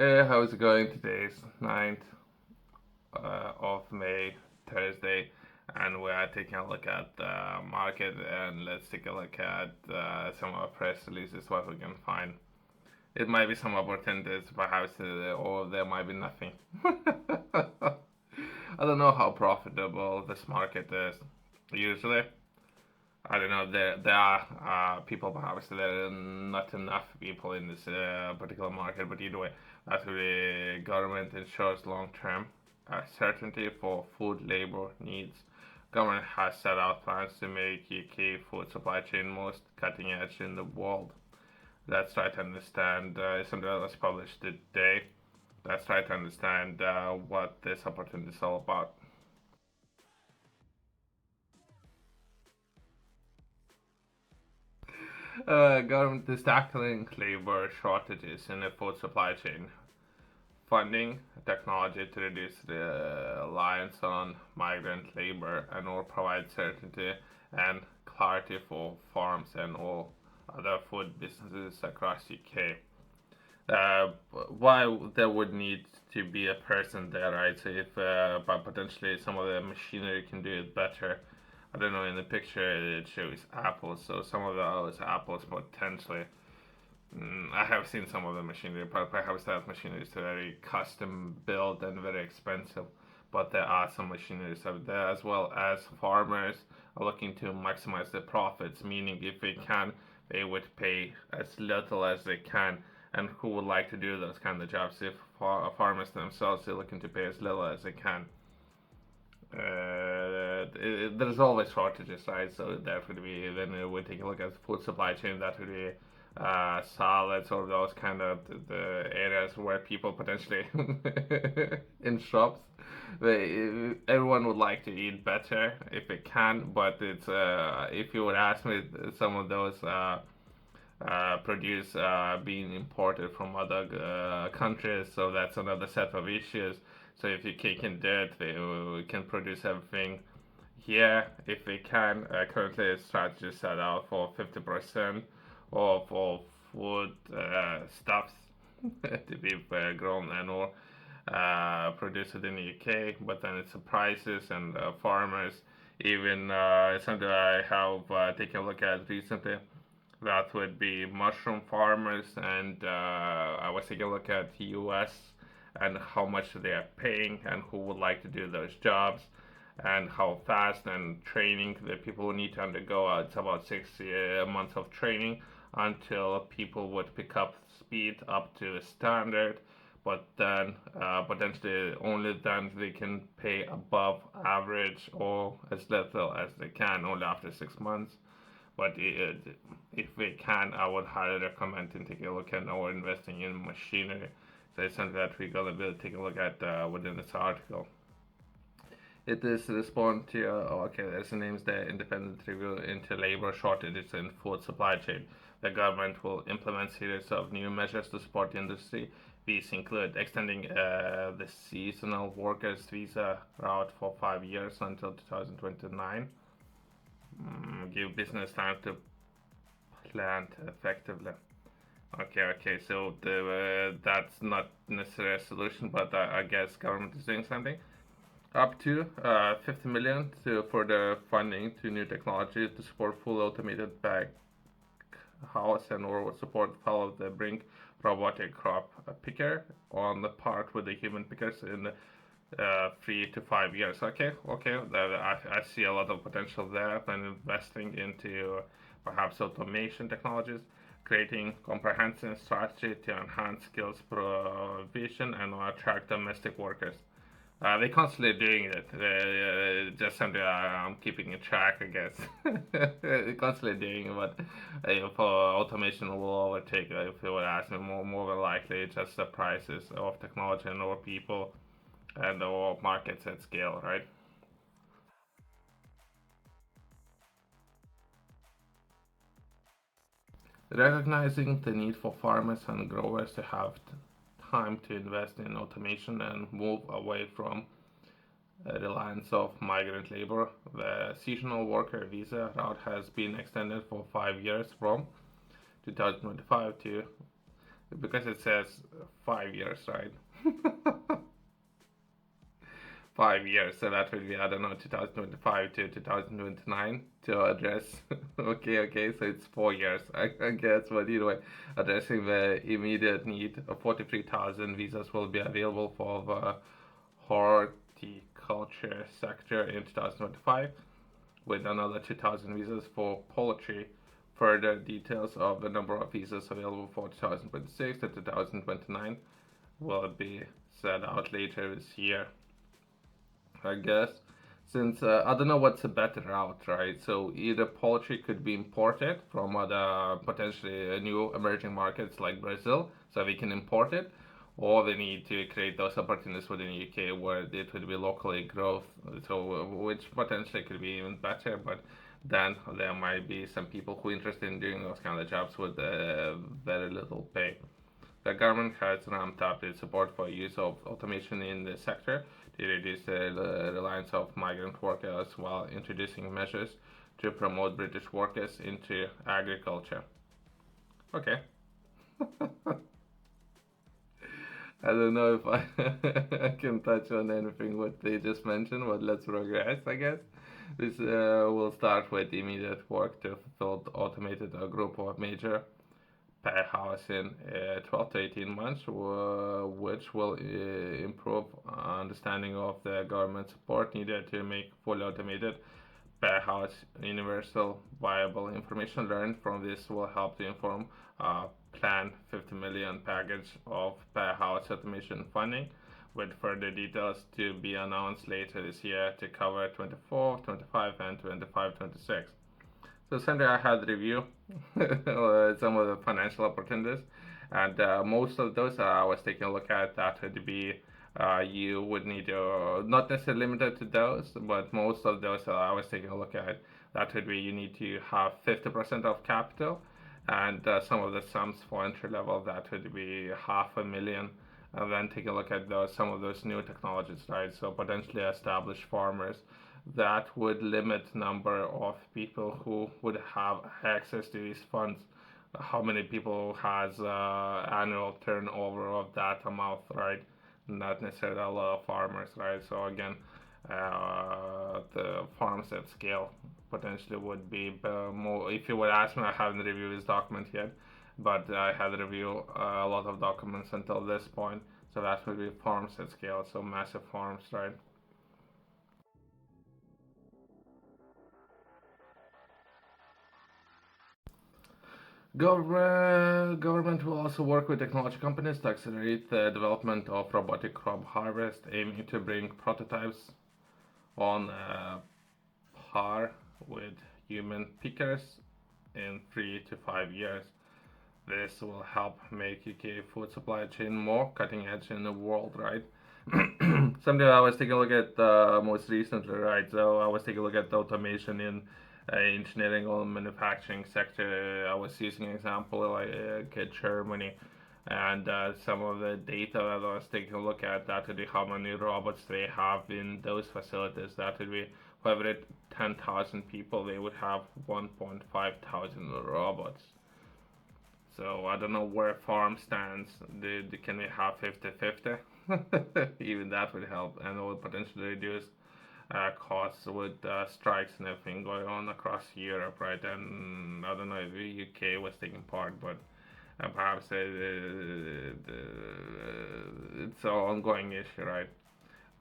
Hey, how's it going? Today's 9th of May, Thursday, and we are taking a look at the market. And let's take a look at some of our press releases, what we can find. It might be some opportunities, perhaps, or there might be nothing. I don't know how profitable this market is. Usually, I don't know. There are people, perhaps there are not enough people in this particular market, but either way, that's the government ensures long-term certainty for food labor needs. Government has set out plans to make UK food supply chain most cutting edge in the world. Let's try to understand. Something that was published today. Let's try to understand what this opportunity is all about. Government is tackling labor shortages in the food supply chain, funding technology to reduce the reliance on migrant labor and or provide certainty and clarity for farms and all other food businesses across UK. Why there would need to be a person there, right? So if but potentially some of the machinery can do it better. I don't know. In the picture, it shows apples, so some of those apples potentially. I have seen some of the machinery, but perhaps that machinery is very custom built and very expensive. But there are some machineries out there as well as farmers are looking to maximize their profits, meaning if they can, they would pay as little as they can. And who would like to do those kind of jobs if farmers themselves are looking to pay as little as they can? There's always shortages, right? So that would be then we take a look at food supply chain. That would be salads or those kind of the areas where people potentially in shops. Everyone would like to eat better if they can, but it's if you would ask me, some of those produce being imported from other countries, so that's another set of issues. So if you can do it, they can produce everything here if they can. Currently, the strategy is set out for 50% of all food stuffs to be grown and or produced in the UK, but then it's the prices and farmers. Even something I have taken a look at recently, that would be mushroom farmers, and I was taking a look at the US and how much they are paying and who would like to do those jobs and how fast and training the people will need to undergo. It's about 6 months of training until people would pick up speed up to the standard, but then potentially only then they can pay above average or as little as they can only after 6 months. But if we can, I would highly recommend to take a look at our investing in machinery. So it's something that we're gonna be take a look at within this article. It is to respond to okay, there's the names there. Independent review into labor shortages in food supply chain. The government will implement series of new measures to support the industry. These include extending the seasonal workers visa route for 5 years until 2029. Give business time to plan effectively. Okay. So that's not necessarily a solution, but I guess government is doing something. Up to 50 million for the funding to new technology to support full automated bag house and or support follow the brink robotic crop picker on the part with the human pickers in 3 to 5 years. Okay. I see a lot of potential there and investing into perhaps automation technologies, creating comprehensive strategy to enhance skills provision and attract domestic workers. They're constantly doing it. Just something I'm keeping in track, I guess. They're constantly doing it, but for automation will overtake. If you would ask me, more than likely, just the prices of technology and our people and our markets at scale, right? Recognizing the need for farmers and growers to have time to invest in automation and move away from reliance of migrant labor. The seasonal worker visa route has been extended for 5 years from 2025 to because it says 5 years, right? 5 years, so that would be, I don't know, 2025 to 2029 to address. Okay, so it's 4 years, I guess, but either way, addressing the immediate need of 43,000 visas will be available for the horticulture sector in 2025, with another 2,000 visas for poultry. Further details of the number of visas available for 2026 to 2029 will be set out later this year, I guess. Since I don't know what's a better route, right? So either poultry could be imported from other potentially new emerging markets like Brazil, so we can import it, or they need to create those opportunities within the UK where it would be locally growth, so which potentially could be even better. But then there might be some people who are interested in doing those kind of jobs with very little pay. The government has ramped up its support for use of automation in the sector to reduce the reliance of migrant workers while introducing measures to promote British workers into agriculture. Okay. I don't know if I can touch on anything what they just mentioned, but let's progress, I guess. This will start with immediate work to fulfill automated a group of major per house in 12 to 18 months, which will improve understanding of the government support needed to make fully automated per house universal viable information learned from this will help to inform planned 50 million package of per house automation funding, with further details to be announced later this year to cover 24, 25 and 25, 26. So Sunday I had review some of the financial opportunities, and most of those I was taking a look at that would be you would need to not necessarily limited to those, but most of those I was taking a look at that would be you need to have 50% of capital, and some of the sums for entry level that would be 500,000. And then take a look at those some of those new technologies, right? So potentially established farmers that would limit number of people who would have access to these funds. How many people has annual turnover of that amount, right? Not necessarily a lot of farmers, right? So again, the farms at scale potentially would be more. If you would ask me, I haven't reviewed this document yet, but I had reviewed a lot of documents until this point. So that would be farms at scale, so massive farms, right? Government will also work with technology companies to accelerate the development of robotic crop harvest, aiming to bring prototypes on par with human pickers in 3 to 5 years. This will help make UK food supply chain more cutting edge in the world, right? Something I was taking a look at most recently, right? So I was taking a look at the automation in engineering or manufacturing sector. I was using an example like Germany, and some of the data that I was taking a look at, that would be how many robots they have in those facilities. That would be for every 10,000 people, they would have 1.5 thousand robots. So I don't know where farm stands. Can we have 50-50? Even that would help, and it would potentially reduce costs with strikes and everything going on across Europe, right? And I don't know if the UK was taking part, but perhaps it's an ongoing issue, right?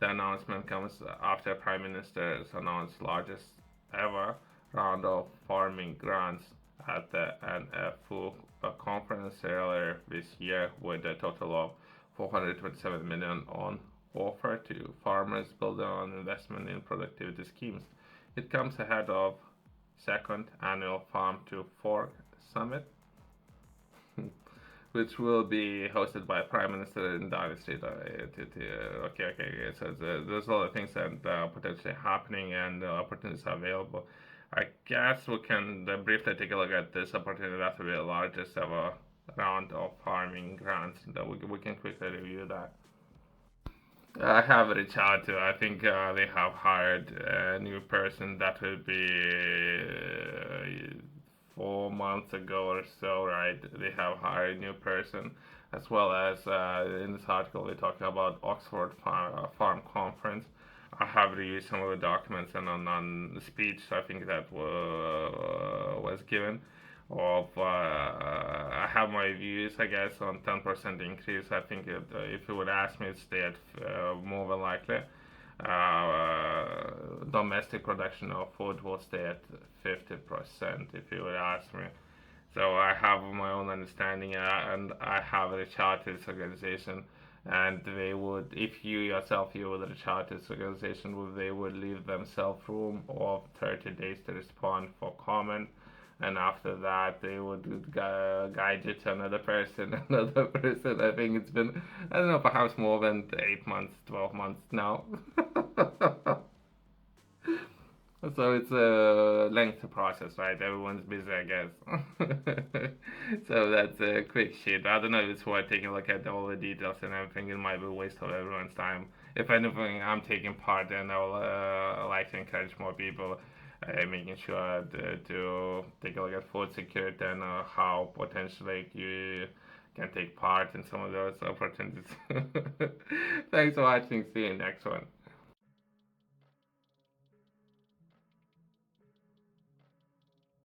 The announcement comes after Prime Minister's announced largest ever round of farming grants at the NFU conference earlier this year, with a total of 427 million on offer to farmers building on investment in productivity schemes. It comes ahead of second annual Farm to Fork Summit, which will be hosted by Prime Minister in Downing Street. Okay. So there's a lot of things that potentially happening and opportunities available. I guess we can briefly take a look at this opportunity. That will be the largest ever round of farming grants. That we can quickly review that. I have reached out to. I think they have hired a new person. That will be 4 months ago or so, right? They have hired a new person. as well as in this article we're talking about Oxford Farm Conference. I have reviewed some of the documents and on the speech I think that was given. I have my views, I guess, on 10% increase. I think if you would ask me, it's stay at more than likely. Domestic production of food will stay at 50%, if you would ask me. So I have my own understanding, and I have a chartered organization, and they would, if you yourself you with a chartered organization, they would leave themselves room of 30 days to respond for comment, and after that they would guide you to another person, another person. I think it's been, I don't know, perhaps more than 8 months, 12 months now. So it's a lengthy process, right? Everyone's busy, I guess. So that's a quick sheet. I don't know if it's worth taking a look at all the details and everything. It might be a waste of everyone's time. If anything, I'm taking part, and I will like to encourage more people, making sure to take a look at food security and how potentially you can take part in some of those opportunities. Thanks for watching. See you next one.